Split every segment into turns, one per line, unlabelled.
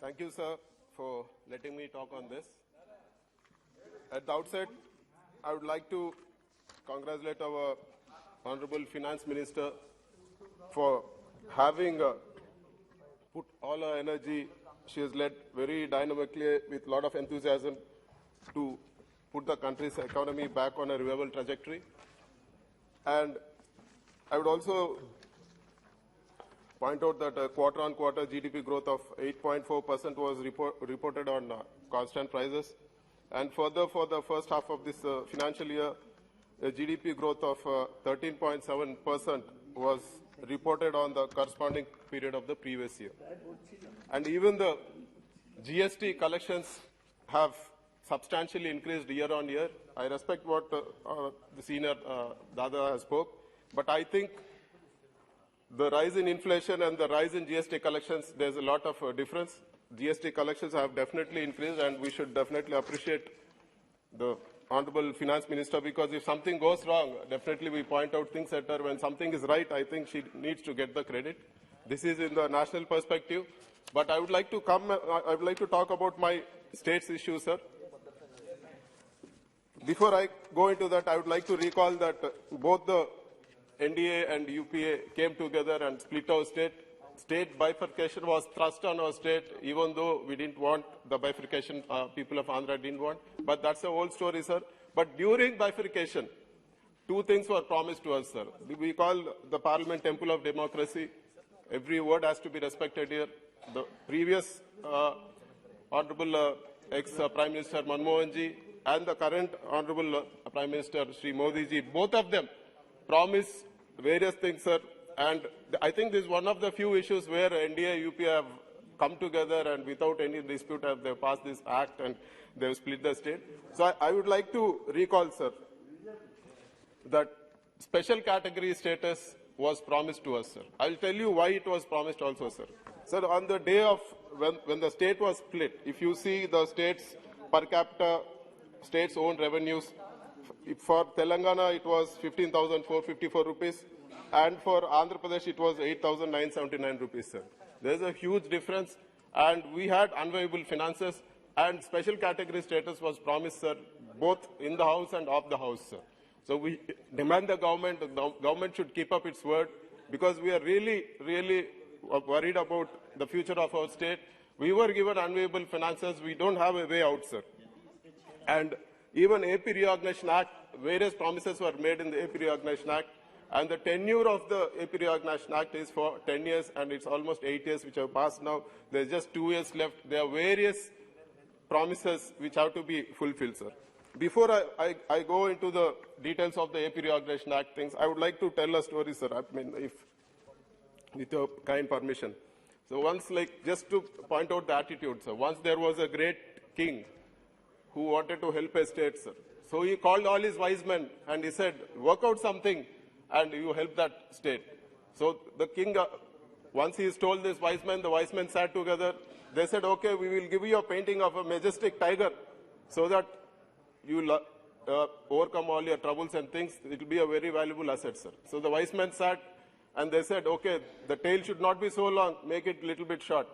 Thank you, sir, for letting me talk on this. At the outset, I would like to congratulate our Honorable Finance Minister for having put all her energy. She has led very dynamically with a lot of enthusiasm to put the country's economy back on a revival trajectory. And I would also point out that quarter-on-quarter GDP growth of 8.4% was reported on constant prices. And further, for the first half of this financial year, a GDP growth of 13.7% was reported on the corresponding period of the previous year. And even the GST collections have substantially increased year on year. I respect what the senior Dada has spoke, but I think the rise in inflation and the rise in GST collections, there's a lot of difference. GST collections have definitely increased, and we should definitely appreciate the Honorable Finance Minister, because if something goes wrong, definitely we point out things at her. When something is right, I think she needs to get the credit. This is in the national perspective. But I would like to talk about my state's issues, sir. Before I go into that, I would like to recall that both the NDA and UPA came together and split our state. State bifurcation was thrust on our state, even though we didn't want the bifurcation, people of Andhra didn't want. But that's a old story, sir. But during bifurcation, two things were promised to us, sir. We call the Parliament Temple of Democracy. Every word has to be respected here. The previous Honorable ex-Prime Minister Manmohan Ji and the current Honorable Prime Minister Shri Modi Ji, both of them promise various things, sir. And I think this is one of the few issues where NDA, UPA have come together and without any dispute have they passed this act and they have split the state. So I would like to recall, sir, that special category status was promised to us, sir. I will tell you why it was promised also, sir. Sir, on the day of when the state was split, if you see the state's per capita, state's own revenues, for Telangana it was 15,454 rupees, and for Andhra Pradesh it was 8,979 rupees, sir. There is a huge difference, and we had unviable finances, and special category status was promised, sir, both in the house and off the house, sir. So we demand the government should keep up its word, because we are really worried about the future of our state. We were given unviable finances. We don't have a way out, sir. And even AP Reorganization Act, various promises were made in the AP Reorganization Act, and the tenure of the AP Reorganization Act is for 10 years, and it's almost 8 years which have passed now. There's just 2 years left. There are various promises which have to be fulfilled, sir. Before I go into the details of the AP Reorganization Act things, I would like to tell a story, sir, I mean, if with your kind permission. So once, just to point out the attitude, sir, once there was a great king who wanted to help a state, sir. So he called all his wise men and he said, work out something and you help that state. So the king, once he told this wise men, the wise men sat together. They said, okay, we will give you a painting of a majestic tiger so that you will overcome all your troubles and things. It will be a very valuable asset, sir. So the wise men sat and they said, okay, the tail should not be so long, make it a little bit short.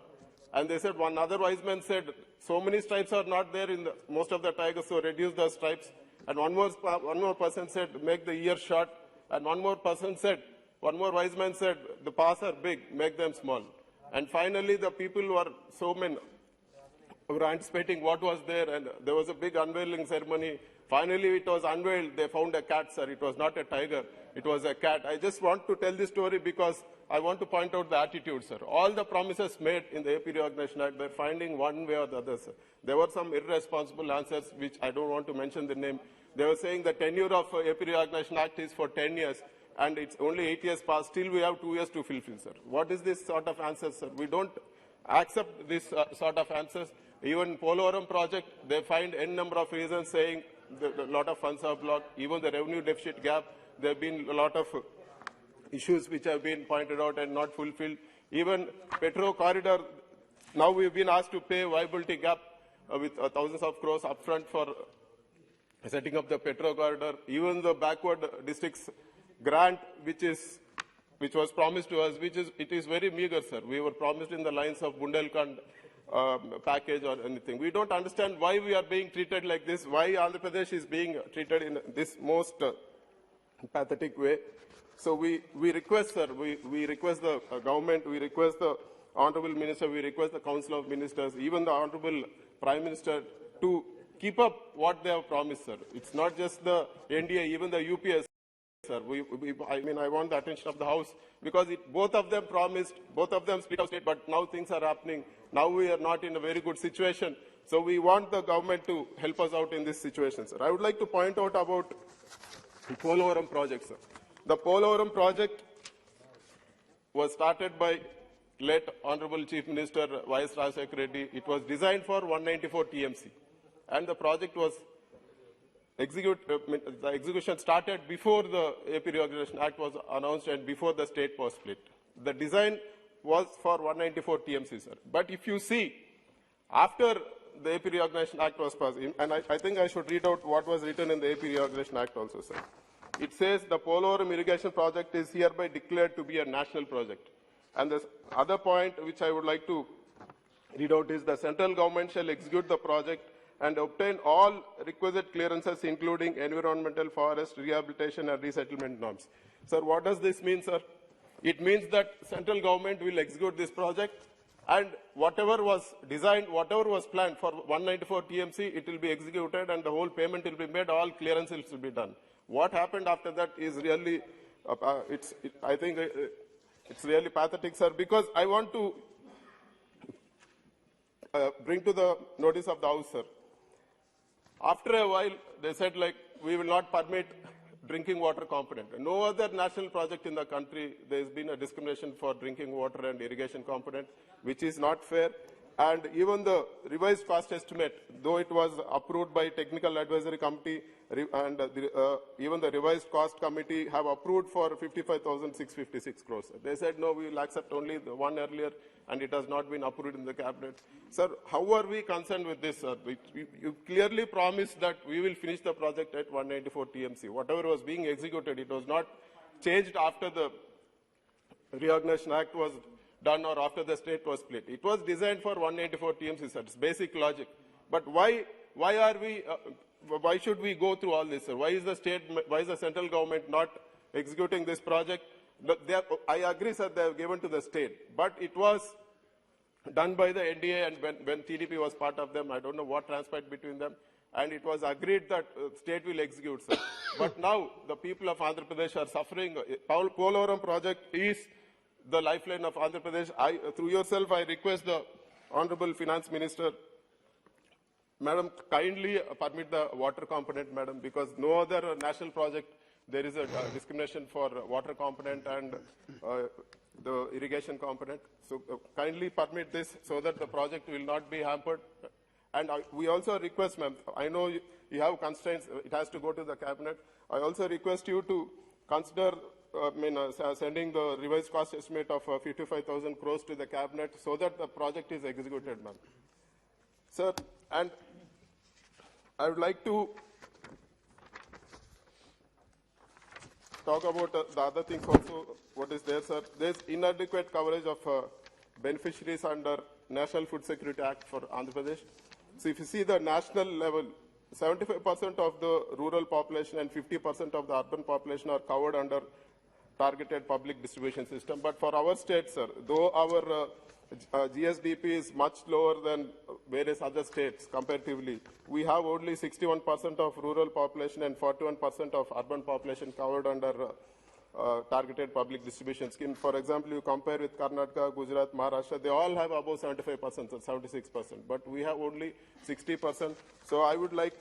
And they said, one other wise man said, so many stripes are not there in most of the tigers, so reduce the stripes. And one more person said, make the ears short. And one more wise man said, the paws are big, make them small. And finally, the people were anticipating what was there, and there was a big unveiling ceremony. Finally, it was unveiled. They found a cat, sir. It was not a tiger. It was a cat. I just want to tell this story because I want to point out the attitude, sir. All the promises made in the AP Reorganization Act, they're finding one way or the other, sir. There were some irresponsible answers, which I don't want to mention the name. They were saying the tenure of AP Reorganization Act is for 10 years, and it's only 8 years past. Still, we have 2 years to fulfill, sir. What is this sort of answer, sir? We don't accept this sort of answers. Even Polavaram project, they find n number of reasons saying a lot of funds are blocked. Even the revenue deficit gap, there have been a lot of issues which have been pointed out and not fulfilled. Even Petro corridor, now we've been asked to pay viability gap with thousands of crores upfront for setting up the Petro corridor. Even the backward districts grant, which was promised to us, it is very meager, sir. We were promised in the lines of Bundelkhand package or anything. We don't understand why we are being treated like this, why Andhra Pradesh is being treated in this most pathetic way. So we request, sir, we request the government, we request the Honorable Minister, we request the Council of Ministers, even the Honorable Prime Minister to keep up what they have promised, sir. It's not just the NDA, even the UPS. Sir, I want the attention of the House because both of them promised, both of them split out state, but now things are happening. Now we are not in a very good situation. So we want the government to help us out in this situation, sir. I would like to point out about the Polavaram project, sir. The Polavaram project was started by late Honorable Chief Minister Y.S. Rajశేఖర Reddy. It was designed for 194 TMC, and the project was the execution started before the AP Reorganization Act was announced and before the state was split. The design was for 194 TMC, sir. But if you see, after the AP Reorganization Act was passed, and I think I should read out what was written in the AP Reorganization Act also, sir. It says the Polavaram irrigation project is hereby declared to be a national project. And the other point which I would like to read out is the central government shall execute the project and obtain all requisite clearances, including environmental, forest, rehabilitation, and resettlement norms. Sir, what does this mean, sir? It means that central government will execute this project, and whatever was designed, whatever was planned for 194 TMC, it will be executed, and the whole payment will be made, all clearances will be done. What happened after that is really, I think it's really pathetic, sir, because I want to bring to the notice of the House, sir. After a while, they said, like, we will not permit drinking water component. No other national project in the country, there has been a discrimination for drinking water and irrigation component, which is not fair. And even the revised cost estimate, though it was approved by Technical Advisory Committee, and even the revised cost committee have approved for 55,656 crores. They said, no, we will accept only the one earlier, and it has not been approved in the cabinet. Sir, how are we concerned with this, sir? You clearly promised that we will finish the project at 194 TMC. Whatever was being executed, it was not changed after the Reorganization Act was done or after the state was split. It was designed for 194 TMC, sir. It's basic logic. But why should we go through all this, sir? Why is the central government not executing this project? I agree, sir, they have given to the state, but it was done by the NDA, and when TDP was part of them, I don't know what transpired between them, and it was agreed that state will execute, sir. But now the people of Andhra Pradesh are suffering. Polavaram project is the lifeline of Andhra Pradesh. Through yourself, I request the Honorable Finance Minister, Madam, kindly permit the water component, Madam, because no other national project there is a discrimination for water component and the irrigation component. So kindly permit this so that the project will not be hampered. And we also request, ma'am, I know you have constraints, it has to go to the cabinet. I also request you to consider sending the revised cost estimate of 55,000 crores to the cabinet so that the project is executed, ma'am. Sir, and I would like to talk about the other things also, what is there, sir. There is inadequate coverage of beneficiaries under National Food Security Act for Andhra Pradesh. So if you see the national level, 75% of the rural population and 50% of the urban population are covered under targeted public distribution system. But for our state, sir, though our GSDP is much lower than various other states comparatively, we have only 61% of rural population and 41% of urban population covered under targeted public distribution scheme. For example, you compare with Karnataka, Gujarat, Maharashtra, they all have above 75% or 76%, but we have only 60%. So I would like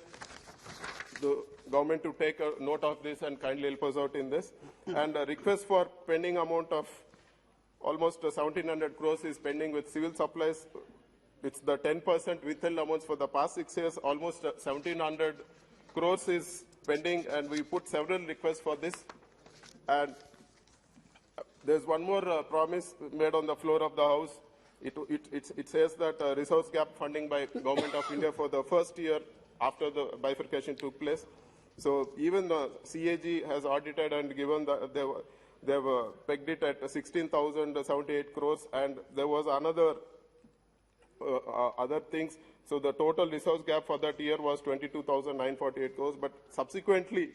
the government to take a note of this and kindly help us out in this. And a request for pending amount of almost 1,700 crores is pending with civil supplies. It's the 10% withheld amounts for the past 6 years. Almost 1,700 crores is pending, and we put several requests for this. And there's one more promise made on the floor of the House. It says that resource gap funding by Government of India for the first year after the bifurcation took place. So even the CAG has audited and given they've pegged it at 16,078 crores, and there was another other things. So the total resource gap for that year was 22,948 crores. But subsequently,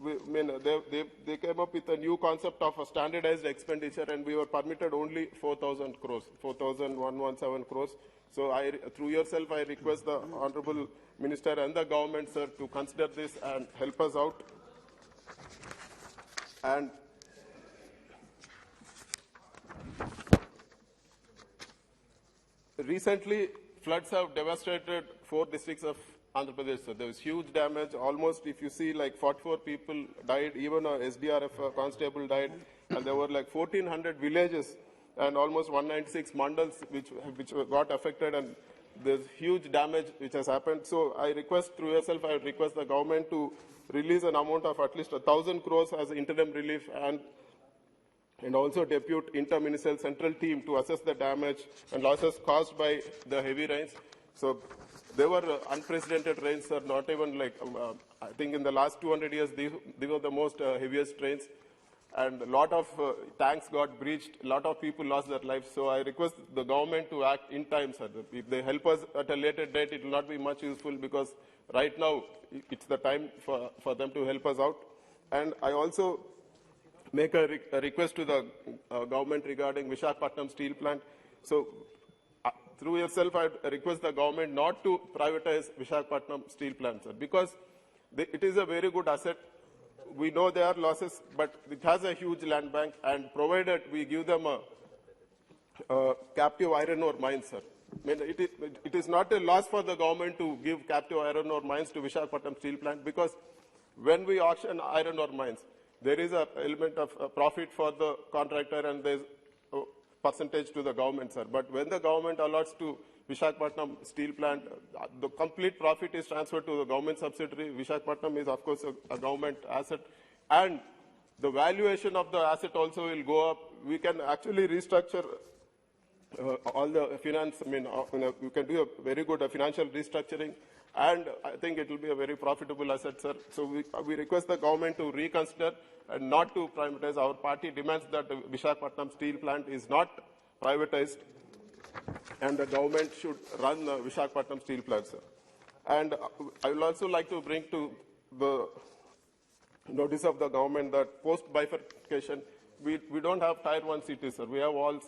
they came up with a new concept of a standardized expenditure, and we were permitted only 4,000 crores, 4,117 crores. So through yourself, I request the Honorable Minister and the government, sir, to consider this and help us out. And recently, floods have devastated 4 districts of Andhra Pradesh. So there was huge damage. Almost, if you see, like 44 people died. Even a SDRF constable died, and there were like 1,400 villages and almost 196 mandals which got affected, and there's huge damage which has happened. So I request through yourself, I request the government to release an amount of at least 1,000 crores as interim relief, and also depute inter-ministerial central team to assess the damage and losses caused by the heavy rains. So there were unprecedented rains, sir, not even like, I think in the last 200 years, these were the most heaviest rains. And a lot of tanks got breached, a lot of people lost their lives. So I request the government to act in time, sir. If they help us at a later date, it will not be much useful, because right now it's the time for them to help us out. And I also make a request to the government regarding Visakhapatnam steel plant. So through yourself, I request the government not to privatize Visakhapatnam steel plant, sir, because it is a very good asset. We know there are losses, but it has a huge land bank, and provided we give them a captive iron ore mine, sir. I mean, it is not a loss for the government to give captive iron ore mines to Visakhapatnam steel plant, because when we auction iron ore mines, there is an element of profit for the contractor, and there's a percentage to the government, sir. But when the government allots to Visakhapatnam steel plant, the complete profit is transferred to the government subsidiary. Visakhapatnam is, of course, a government asset, and the valuation of the asset also will go up. We can actually restructure all the finance. I mean, you can do a very good financial restructuring, and I think it will be a very profitable asset, sir. So we request the government to reconsider and not to privatize. Our party demands that the Visakhapatnam steel plant is not privatized, and the government should run the Visakhapatnam steel plant, sir. And I will also like to bring to the notice of the government that post-bifurcation, we don't have tier 1 cities, sir. We have all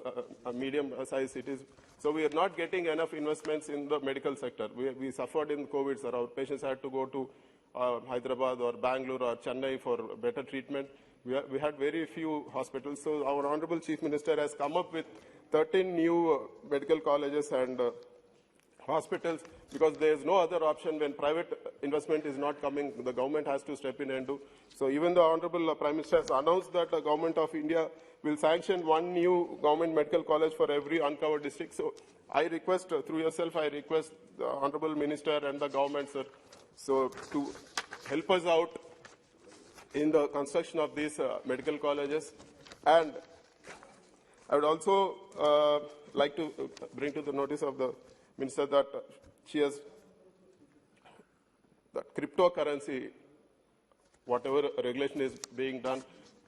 medium-sized cities. So we are not getting enough investments in the medical sector. We suffered in COVID, sir. Our patients had to go to Hyderabad or Bangalore or Chennai for better treatment. We had very few hospitals. So our Honorable Chief Minister has come up with 13 new medical colleges and hospitals, because there is no other option. When private investment is not coming, the government has to step in and do. So even the Honorable Prime Minister has announced that the Government of India will sanction 1 new government medical college for every uncovered district. So I request, through yourself, I request the Honorable Minister and the government, sir, so to help us out in the construction of these medical colleges. And I would also like to bring to the notice of the Minister that she has that cryptocurrency, whatever regulation is being done.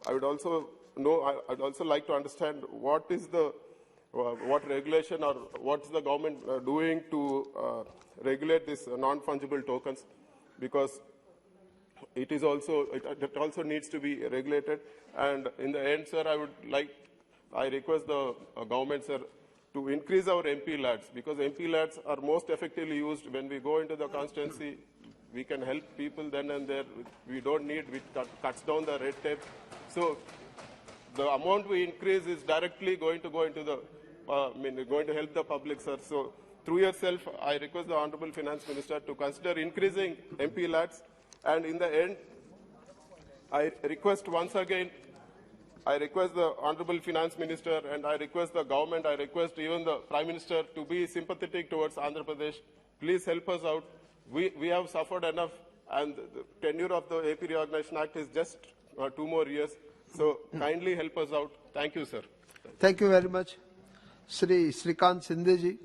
I would also know. I'd also like to understand what is the what regulation or what's the government doing to regulate these non-fungible tokens, because it is also it also needs to be regulated. And in the end, sir, I request the government, sir, to increase our MP lads, because MP lads are most effectively used when we go into the constituency. We can help people then and there. We don't need, it cuts down the red tape. So the amount we increase is directly going to go into the, going to help the public, sir. So through yourself, I request the Honorable Finance Minister to consider increasing MP lads. And in the end, I request once again, I request the Honorable Finance Minister, and I request the government, I request even the Prime Minister to be sympathetic towards Andhra Pradesh. Please help us out. We have suffered enough, and the tenure of the AP Reorganization Act is just 2 more years. So kindly help us out. Thank you, sir.
Thank you very much. Sri Srikant Sindhe ji.